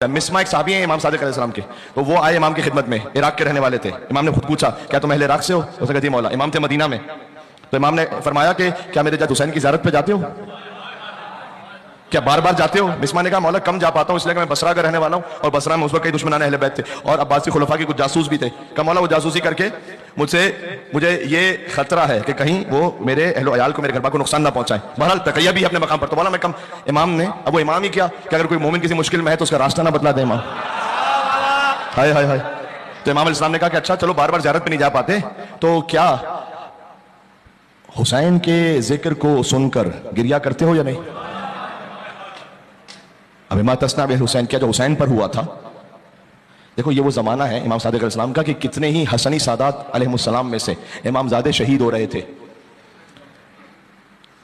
मिस्मा एक साहबी है इमाम सादिक अलैहिस्सलाम के, तो वो आए इमाम की खिदमत में, इराक के रहने वाले थे। इमाम ने खुद पूछा क्या तुम अहले इराक से हो? उसने कहा जी मौला। इमाम थे मदीना में, तो इमाम ने फरमाया कि क्या मेरे जद हुसैन की ज़ियारत पे जाते हो, क्या बार बार जाते हो? मिस्मा ने कहा मौला कम जा पाता हूँ, इसलिए कि मैं बसरा का रहने वाला हूँ और बसरा में उस वक्त कई दुश्मनान अहले बैत थे और अब्बासी खुलफा के कुछ जासूस भी थे। कहा मौला वो जासूसी करके मुझे ये खतरा है कि कहीं वो मेरे अहलो अयाल को, मेरे घर को नुकसान ना पहुंचाए। बहरहाल तकैया भी अपने मकाम पर, तो बोला मैं कम। इमाम ने, अब वो इमाम ही क्या कि अगर कोई मोमिन किसी मुश्किल में है तो उसका रास्ता ना बतला दे इमाम। हाय हाय हाय। तो इमाम अलैहिस्सलाम ने कहा कि अच्छा चलो बार बार ज़ियारत पे नहीं जा पाते, तो क्या हुसैन के जिक्र को सुनकर गिरिया करते हो या नहीं? अब इमा तस्ना बे हुसैन, क्या जो हुसैन पर हुआ था, देखो ये वो ज़माना है इमाम सादिक अलैहिस्सलाम का कि कितने ही हसनी सादात अलैहिस्सलाम में से इमामजादे शहीद हो रहे थे।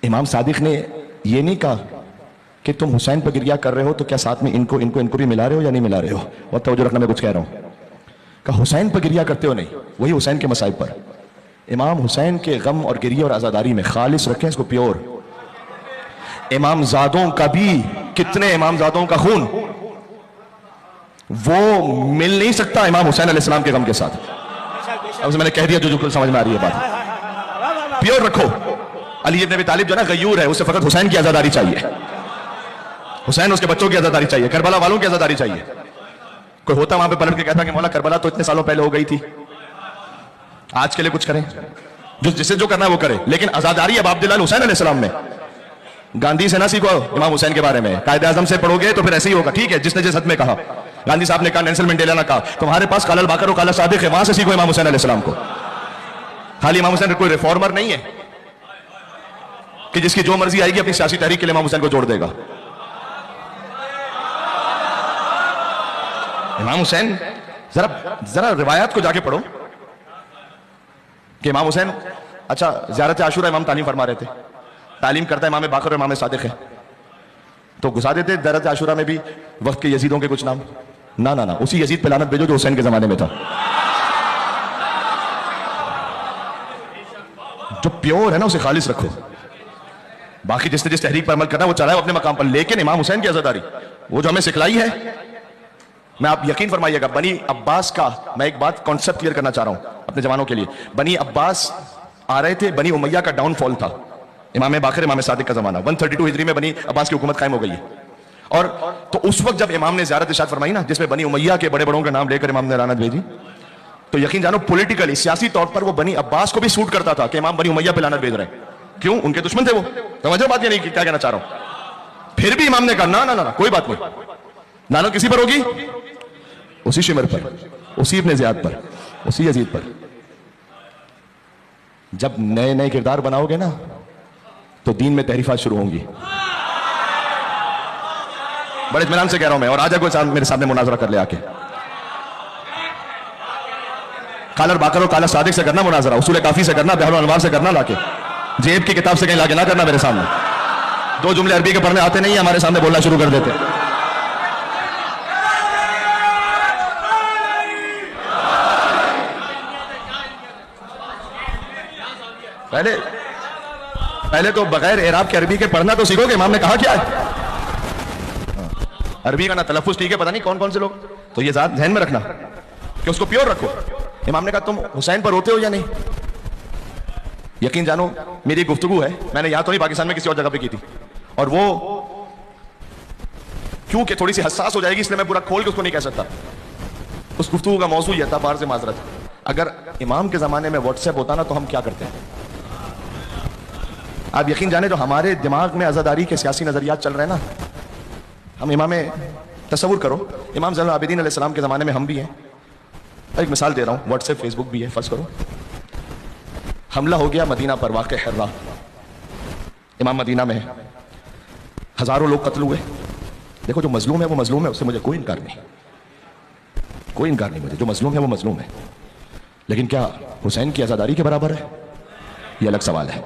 इमाम सादिक ने ये नहीं कहा कि तुम हुसैन पर गिरिया कर रहे हो तो क्या साथ में इनको इनको इनको भी मिला रहे हो या नहीं मिला रहे हो? और तवज्जो रखना, मैं कुछ कह रहा हूं। कहा हुसैन पर गिरिया करते हो नहीं, वही हुसैन के मसाइब पर। इमाम हुसैन के गम और गिरिया और आज़ादारी में खालिस रखें इसको, प्योर। इमामजादों का भी, कितने इमामजादों का खून वो मिल नहीं सकता इमाम हुसैन अलैहिस्सलाम के गम के साथ। अब मैंने कह दिया जो समझ में आ रही है बात, प्योर रखो। अली इब्न अबी तालिब जो ना गयूर है, उसे फकत हुसैन की आज़ादारी चाहिए, हुसैन उसके बच्चों की आज़ादारी चाहिए, करबला वालों की आज़ादारी चाहिए। कोई होता वहां पे पलट के कहता कि मौला करबला तो इतने सालों पहले हो गई थी, आज के लिए कुछ करें, जिसे जो करना है वो करे, लेकिन आज़ादारी अब अब्दुल्लाह हुसैन अलैहिस्सलाम में। गांधी से ना सीखो इमाम हुसैन के बारे में, कायदे आजम से पढ़ोगे तो फिर ऐसे ही होगा। ठीक है, जिसने जिस हद में कहा, गांधी साहब ने कहा, नेल्सन मंडेला ने कहा, तुम्हारे पास काला बाकर और काला सादिक है, वहां से सीखो इमाम हुसैन अलैहिस्सलाम को। खाली इमाम हुसैन कोई रिफॉर्मर नहीं है कि जिसकी जो मर्जी आएगी अपनी सियासी तहरीक के लिए इमाम हुसैन को जोड़ देगा। इमाम हुसैन, जरा रिवायात को जाके पढ़ो कि इमाम हुसैन, अच्छा ज़ियारत आशूरा इमाम तालीम फरमा रहे थे, तालीम करता इमाम बाकर और इमाम सादिक है, तो घुसा देते ज़ियारत आशूरा में भी वक्त के यजीदों के कुछ नाम। ना ना ना, उसी यजीद पे लानत भेजो जो हुसैन के जमाने में था, जो प्योर है ना उसे खालिस रखो। बाकी जिसने जिस तहरीक पर अमल करना वो चलाए अपने मकाम पर, लेकिन इमाम हुसैन की आज़ादारी वो जो हमें सिखलाई है, मैं आप यकीन फरमाइएगा। बनी अब्बास का मैं एक बात कॉन्सेप्ट क्लियर करना चाह रहा हूं अपने जवानों के लिए। बनी अब्बास आ रहे थे, बनी उमैया का डाउनफॉल था, इमाम बाकर इमाम सादिक का जमाना, 132 हिजरी में बनी अब्बास की हुकूमत कायम हो गई है। और तो उस वक्त जब इमाम ने ज़ियारत इरशाद फरमाई ना, जिसमें बनी उमैया के बड़े बड़ों का नाम लेकर इमाम ने लानत भेजी, तो यकीन जानो पॉलिटिकली, सियासी तौर पर वो बनी अब्बास को भी सूट करता था कि इमाम बनी उमैया पे लानत भेज रहे हैं। क्यों? उनके दुश्मन थे वो। समझो बात ये नहीं क्या कहना चाह रहा हूं। फिर भी इमाम ने कहा ना ना ना, कोई बात नहीं, लानत किसी पर होगी, उसी शिमर पर, उसी इब्ने ज़ियाद पर, उसी यजीद पर। जब नए नए किरदार बनाओगे ना तो दीन में तहरीफात शुरू होंगी। बड़े इत्मीनान से कह रहा हूं मैं, और आजा कोई मेरे सामने मुनाजरा कर ले आके। काला बाकर और काला सादिक से करना मुनाजरा, उसूल काफी से करना, बहरुल अनवार से करना, लाके जेब की किताब से कहीं लाके ना करना मेरे सामने। दो जुमले अरबी के पढ़ने आते नहीं है, हमारे सामने बोलना शुरू कर देते। पहले तो बगैर एराब के अरबी के पढ़ना तो सीखोगे। इमाम ने कहा क्या है, अरबी का ना तलफ्फुज ठीक है, पता नहीं कौन कौन से लोग, तो ये ध्यान में रखना कि उसको प्योर रखो। इमाम ने कहा तुम हुसैन पर रोते हो या नहीं? यकीन जानो मेरी गुफ्तगू है, मैंने यहां तो नहीं पाकिस्तान में किसी और जगह पे की थी, और वो क्योंकि थोड़ी सी हसास हो जाएगी इसलिए मैं पूरा खोल के उसको नहीं कह सकता। उस गुफ्तगू का मौजू यह था, बाहर से माजरत, अगर इमाम के जमाने में व्हाट्सएप होता ना तो हम क्या करते हैं। आप यकीन जाने जो हमारे दिमाग में आज़ादारी के सियासी नजरियात चल रहे हैं ना, हम इमाम, तसव्वुर करो इमाम ज़ैनुल आबिदीन अलैहिस्सलाम के ज़माने में हम भी हैं। एक मिसाल दे रहा हूँ, व्हाट्सएप फेसबुक भी है, फर्ज करो हमला हो गया मदीना पर, वाक़े हिर्रा, इमाम मदीना में है, हज़ारों लोग कत्ल हुए। देखो जो मजलूम है वो मजलूम है, उससे मुझे कोई इनकार नहीं, कोई इनकार नहीं मुझे, जो मजलूम है वो मजलूम है, लेकिन क्या हुसैन की आज़ादारी के बराबर है? ये अलग सवाल है।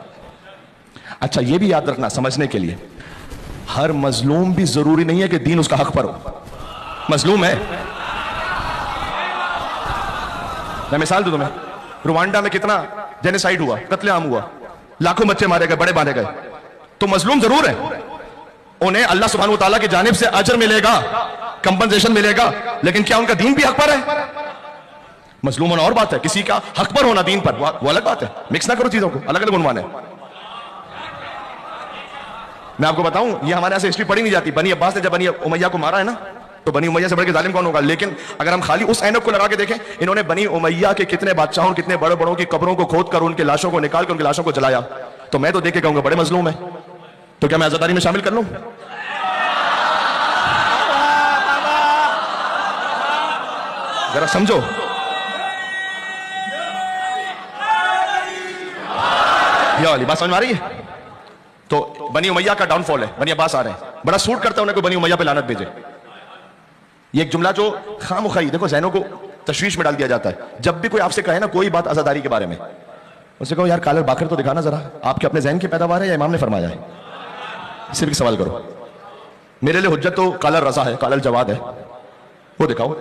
अच्छा ये भी याद रखना समझने के लिए, हर मजलूम भी जरूरी नहीं है कि दीन उसका हक पर हो। मजलूम है, मैं मिसाल दूं तुम्हें, रुवांडा में कितना जेनोसाइड हुआ, कत्लेआम हुआ, लाखों बच्चे मारे गए, बड़े मारे गए, तो मजलूम जरूर है, उन्हें अल्लाह सुब्हानहू व तआला की जानिब से अजर मिलेगा, कंपनसेशन मिलेगा, लेकिन क्या उनका दीन भी हक पर है? मजलूम होना और बात है, किसी का हक पर होना दीन पर वो अलग बात है। मिक्स ना करो चीजों को, अलग अलग उन्वान है। मैं आपको बताऊं, ये हमारे यहां से हिस्ट्री पढ़ी नहीं जाती। बनी अब्बास ने जब बनी उमैया को मारा है ना, तो बनी उमैया से बढ़ के जालिम कौन होगा? लेकिन अगर हम खाली उस ऐनक को लगा के देखें, इन्होंने बनी उमैया के कितने बादशाहों, कितने बड़े बड़ों की कब्रों को खोद कर उनकी लाशों को निकाल कर उनकी लाशों को जलाया, तो मैं तो देख के कहूंगा बड़े मजलूम है। तो क्या मैं आजादारी में शामिल कर लूं? जरा समझो। ये वाली बात समझ में आ रही है? तो बनी उमैया का डाउनफॉल है, बनी अब्बास आ रहे हैं, बड़ा सूट करता है उन्हें कोई बनी उमैया पे लानत भेजे। ये एक जुमला जो खामखाई देखो ज़हनों को तशवीश में डाल दिया जाता है। जब भी कोई आपसे कहे ना कोई बात आजादारी के बारे में, उससे कहो यार कालर बाकर तो दिखाना जरा, आपके अपने जहन की पैदावार है या इमाम ने फरमाया है? सिर्फ एक सवाल करो। मेरे लिए हुज्जत तो कालर रजा है, कालर जवाद है, वो दिखाओ।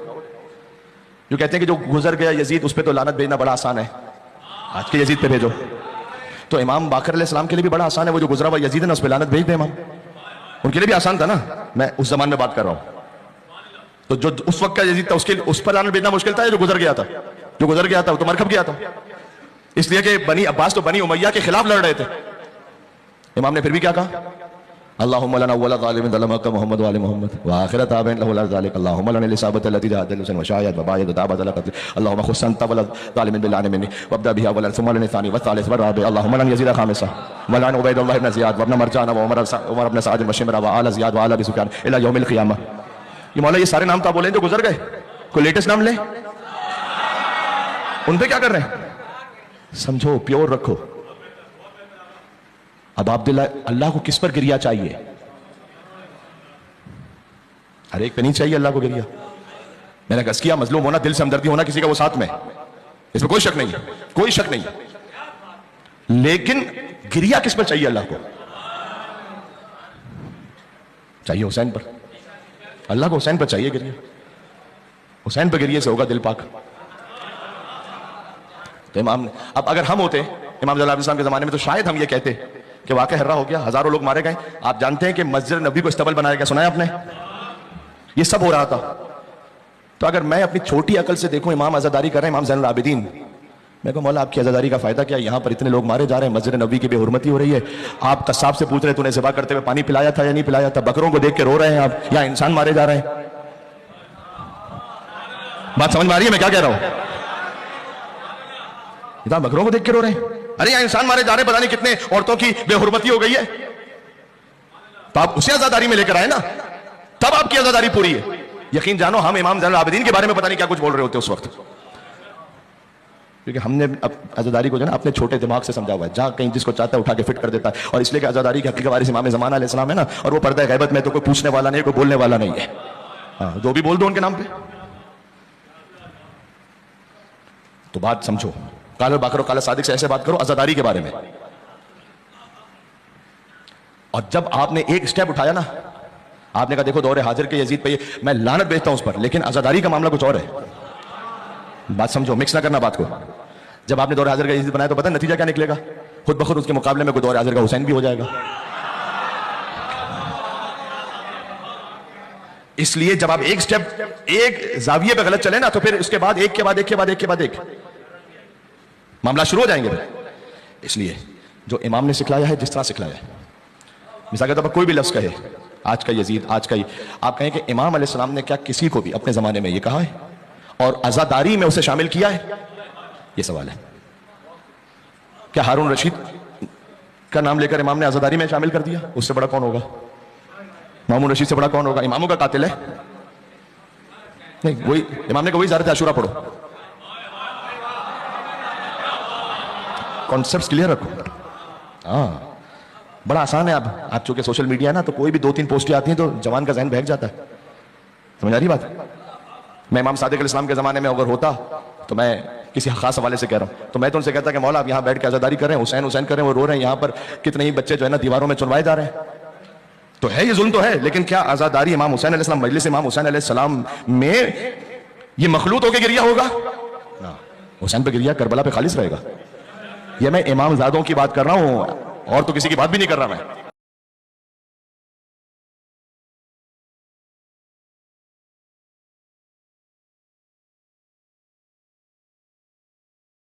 जो कहते हैं कि जो गुजर गया यजीद उस पर तो लानत भेजना बड़ा आसान है, आज के यजीद पे भेजो। तो इमाम बाकर अलैहिस्सलाम के लिए भी बड़ा आसान है, वो जो गुजरा हुआ यजीद है ना उस पर लानत भेज दे इमाम, उनके लिए भी आसान था ना। मैं उस जमाने में बात कर रहा हूं। तो जो उस वक्त का यजीद था उसके उस पर लानत भेजना मुश्किल था, जो गुजर गया था, जो गुजर गया था वो तो मरकब गया था। इसलिए कि बनी अब्बास तो बनी उमैया के खिलाफ लड़ रहे थे। इमाम ने फिर भी क्या कहा? अल्लाहुम्मा लना वला ज़ालिमिन ज़लमका मुहम्मद व आले मुहम्मद व आखिर ताबिन लहु ला ज़ालिक अल्लाहुम्मा लना लिसाबत अल्लती जहादल हुसैन व शायद व बायद दाबत अल क़त्ल अल्लाहुम्मा खुस्सन तवला ज़ालिमिन बिल आलमीन वब्दा बिहा वल सुम्मा लना सानी व सालिस व राबि अल्लाहुम्मा लना यज़ीद खामिसा व लना उबैदुल्लाह इब्न ज़ियाद व इब्न मरजान व उमर इब्न सअद व शिमरा व आला ज़ियाद व आला अबी सुफयान इला यौमिल क़ियामा। ये मौला ये सारे नाम तो आप बोले जो गुजर गए, कोई लेटेस्ट नाम ले, उन पे क्या कर रहे हैं? समझो, प्योर रखो। अब अब्दुल्लाह अल्लाह को किस पर गिरिया चाहिए? हर एक पे नहीं चाहिए अल्लाह को गिरिया। मैंने कस किया मजलूम होना, दिल से हमदर्दी होना किसी का वो साथ में, इसमें कोई शक नहीं है, कोई शक नहीं है। लेकिन गिरिया किस पर चाहिए? अल्लाह को चाहिए हुसैन पर, अल्लाह को हुसैन पर चाहिए गिरिया। हुसैन पर गिरिए से होगा दिल पाक। तो इमाम अब अगर हम होते इमाम ज़लालुद्दीन के जमाने में तो शायद हम ये कहते कि वाकई हर्रा हो गया, हजारों लोग मारे गए। आप जानते हैं कि मस्जिद नबी को इस्तबल बनाया गया, सुना है आपने? ये सब हो रहा था। तो अगर मैं अपनी छोटी अकल से देखूं इमाम आजादारी कर रहे हैं, इमाम ज़ैनुल आबिदीन, मैं कहूं मौला आपकी आजादारी का फायदा क्या? यहां पर इतने लोग मारे जा रहे हैं, मस्जिद नबी की बेहुरमती हो रही है। आप कसाब से पूछ रहे तूने ज़िबा करते हुए पानी पिलाया था या नहीं पिलाया था? बकरों को देख के रो रहे हैं आप, या इंसान मारे जा रहे हैं? बात समझ में आ रही है मैं क्या कह रहा हूं? इधर बकरों को देख के रो रहे हैं, अरे यहाँ इंसान मारे जा रहे हैं, पता नहीं कितने औरतों की बेहुरमती हो गई है। तो आप उसे आजादारी में लेकर आए ना, तब आपकी आजादारी पूरी है। यकीन जानो हम इमाम ज़ैनुल आबिदीन के बारे में पता नहीं क्या कुछ बोल रहे होते उस वक्त, क्योंकि हमने आजादारी को जो ना अपने छोटे दिमाग से समझा हुआ है, जहां कहीं जिसको चाहता है उठा के फिट कर देता है। और इसलिए कि आजादारी के हकीकी वारिस इमाम ज़माना अलैहिस्सलाम है ना, और वो पर्दा गैबत में तो कोई पूछने वाला नहीं, कोई बोलने वाला नहीं है। हाँ, जो भी बोल दो उनके नाम पे। तो बात समझो, काला बाकर काला सादिक से ऐसे बात करो आजादारी के बारे में। और जब आपने एक स्टेप उठाया ना, आपने कहा देखो दौरे हाजिर के यजीद पे मैं लानत भेजता हूं उस पर, लेकिन आजादारी का मामला कुछ और है। बात समझो, मिक्स ना करना बात को। जब आपने दौरे हाजिर का यजीद बनाया तो पता नतीजा क्या निकलेगा? खुद ब खुद उसके मुकाबले में कोई दौरे हाजिर का हुसैन भी हो जाएगा। इसलिए जब आप एक स्टेप एक जाविये पे गलत चले ना, तो फिर उसके बाद एक के बाद एक के बाद एक के बाद एक मामला शुरू हो जाएंगे। इसलिए जो इमाम ने सिखलाया है, जिस तरह सिखलाया है, मिसाल के तौर पर कोई भी लफ्ज कहे, आज का यजीद, आज का ही, आप कहें कि इमाम अलैहिस्सलाम ने क्या किसी को भी अपने जमाने में ये कहा है और आजादारी में उसे शामिल किया है? ये सवाल है। क्या हारून रशीद का नाम लेकर इमाम ने आजादारी में शामिल कर दिया? उससे बड़ा कौन होगा? मामून रशीद से बड़ा कौन होगा? इमामों का कातिल है नहीं, वही इमाम ने कहा वही ज़ारत आशूरा पढ़ो। कॉन्सेप्ट्स क्लियर रखो। हाँ, बड़ा आसान है। आप चूंकि सोशल मीडिया है ना, तो कोई भी 2-3 पोस्टें आती हैं तो जवान का जहन बहक जाता है। समझ आ रही बात? मैं इमाम सादिक अलैहिस्सलाम के ज़माने में अगर होता, तो मैं किसी खास हवाले से कह रहा हूँ, तो मैं तो उनसे कहता कि मौला आप यहाँ बैठ के आज़ादारी कर रहे हैं, हुसैन हुसैन कर रहे हैं, वो रो रहे हैं, यहाँ पर कितने ही बच्चे जो है ना दीवारों में चुनवाए जा रहे हैं। तो है ये जुल्म तो है, लेकिन क्या आज़ादारी इमाम हुसैन अलैहिस्सलाम, मजलिस इमाम हुसैन अलैहिस्सलाम में ये मखलूत होकर गिरिया होगा? ना, हुसैन पे गिरिया करबला पे खालिस रहेगा। ये मैं इमाम ज़ादों की बात कर रहा हूँ, और तो किसी की बात भी नहीं कर रहा मैं।